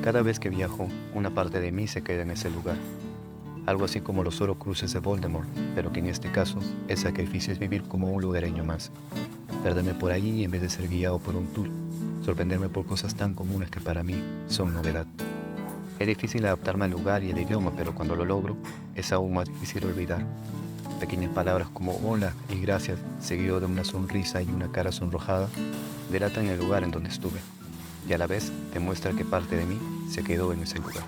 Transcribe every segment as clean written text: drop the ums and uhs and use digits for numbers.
Cada vez que viajo, una parte de mí se queda en ese lugar. Algo así como los Horcruxes de Voldemort, pero que en este caso, el sacrificio es vivir como un lugareño más. Perderme por allí en vez de ser guiado por un tour. Sorprenderme por cosas tan comunes que para mí son novedad. Es difícil adaptarme al lugar y el idioma, pero cuando lo logro, es aún más difícil olvidar. Pequeñas palabras como hola y gracias, seguido de una sonrisa y una cara sonrojada, delatan el lugar en donde estuve, y a la vez demuestra que parte de mí se quedó en ese lugar.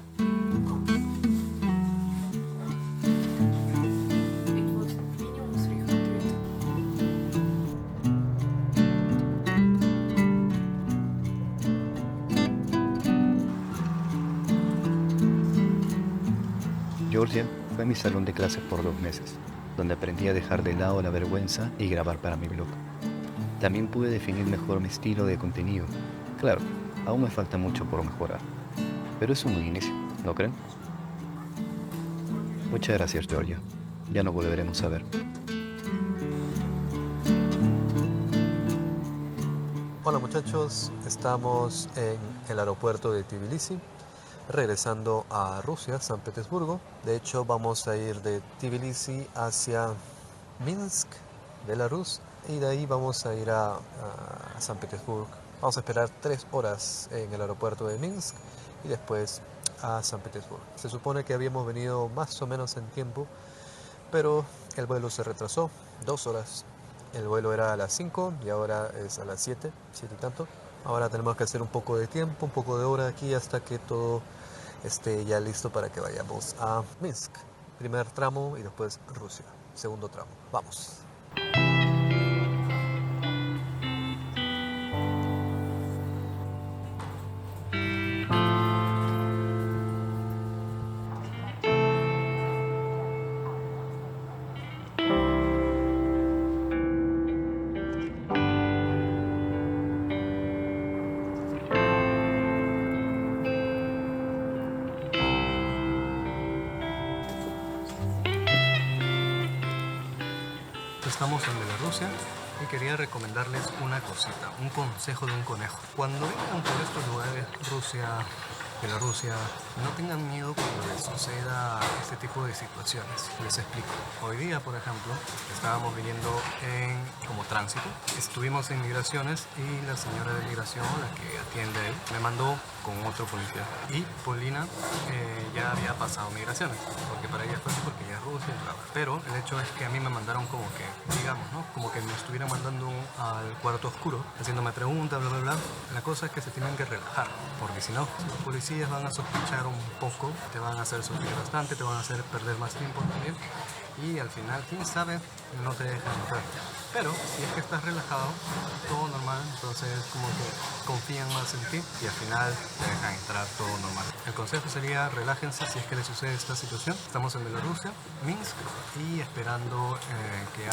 Georgia fue mi salón de clases por 2 meses, donde aprendí a dejar de lado la vergüenza y grabar para mi blog. También pude definir mejor mi estilo de contenido. Claro, aún me falta mucho por mejorar, pero es un buen inicio, ¿no creen? Muchas gracias, Georgia. Ya nos volveremos a ver. Hola muchachos, estamos en el aeropuerto de Tbilisi, regresando a Rusia, San Petersburgo. De hecho, vamos a ir de Tbilisi hacia Minsk, Belarus, y de ahí vamos a ir a San Petersburgo. Vamos a esperar 3 horas en el aeropuerto de Minsk y después a San Petersburgo. Se supone que habíamos venido más o menos en tiempo, pero el vuelo se retrasó 2 horas. El vuelo era a las 5 y ahora es a las 7 y tanto. Ahora tenemos que hacer un poco de tiempo, un poco de hora aquí hasta que todo esté ya listo para que vayamos a Minsk. Primer tramo y después Rusia. Segundo tramo. Vamos. Estamos en Bielorrusia y quería recomendarles una cosita, un consejo de un conejo. Cuando vengan por estos lugares, Rusia, Bielorrusia, no tengan miedo cuando les suceda este tipo de situaciones. Les explico. Hoy día, por ejemplo, estábamos viniendo como tránsito. Estuvimos en migraciones y la señora de migración, la que atiende ahí, me mandó con otro policía. Y Polina ya había pasado migraciones, porque para ella es fácil porque ella es Rusia, bla, bla. Pero el hecho es que a mí me mandaron como que, digamos, ¿no? Como que me estuvieran mandando al cuarto oscuro, haciéndome preguntas, bla, bla, bla. La cosa es que se tienen que relajar, porque si no, los policías van a sospechar un poco, te van a hacer sufrir bastante, te van a hacer perder más tiempo también. Y al final, quién sabe, no te dejan entrar. Pero si es que estás relajado, todo normal, entonces como que confían más en ti y al final te dejan entrar todo normal. El consejo sería relájense si es que les sucede esta situación. Estamos en Bielorrusia, Minsk, y esperando que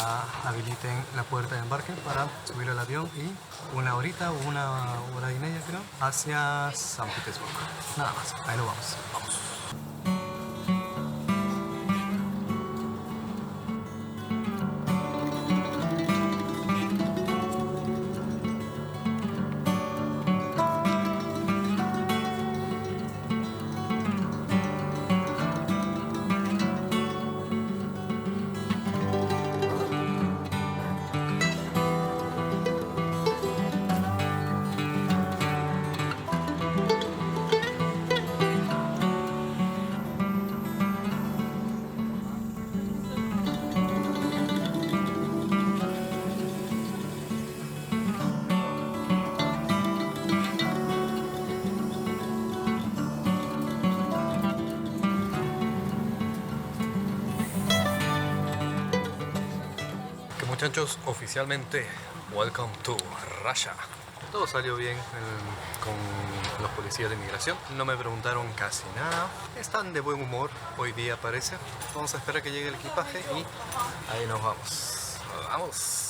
habiliten la puerta de embarque para subir al avión y una horita o una hora y media creo hacia San Petersburgo. Nada más, ahí lo vamos. Vamos. Muchachos, oficialmente, welcome to Russia. Todo salió bien con los policías de inmigración. No me preguntaron casi nada. Están de buen humor hoy día parece. Vamos a esperar que llegue el equipaje y ahí nos vamos. ¡Vamos!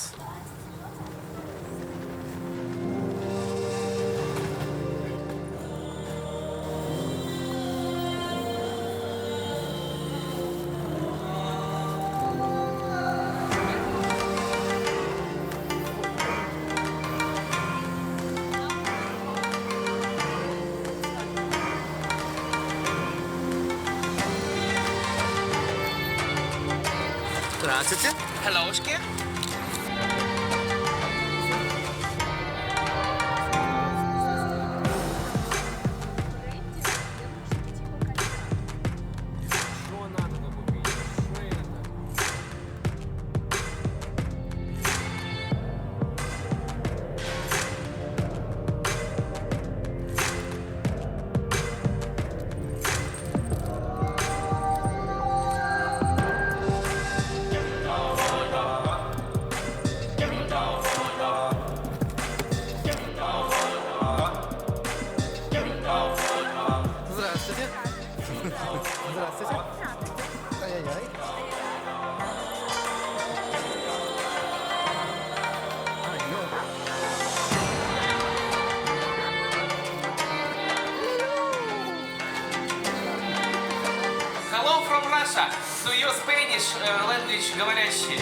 Здравствуйте. Helloшки. Здравствуйте. Здравствуйте. Ай-яй-яй. Hello from Russia. Do you Spanish language говорящие?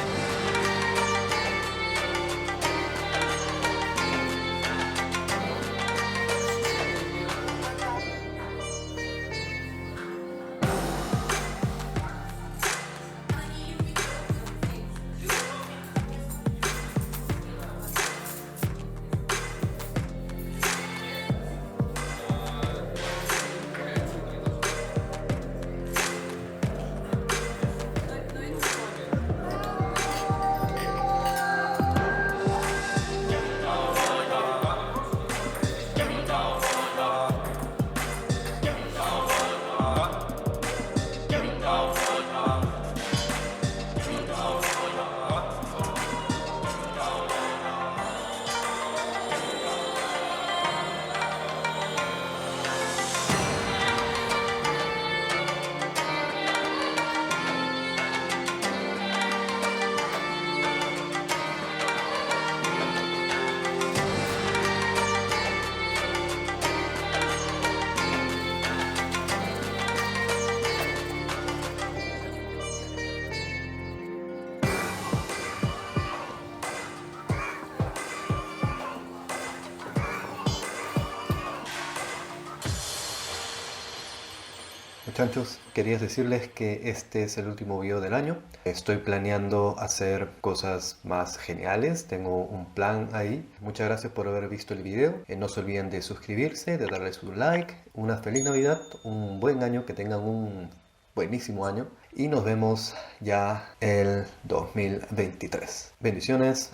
Muchachos, quería decirles que este es el último video del año. Estoy planeando hacer cosas más geniales. Tengo un plan ahí. Muchas gracias por haber visto el video. No se olviden de suscribirse, de darle su like. Una feliz Navidad, un buen año, que tengan un buenísimo año. Y nos vemos ya el 2023. Bendiciones,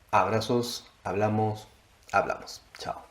abrazos, hablamos. Chao.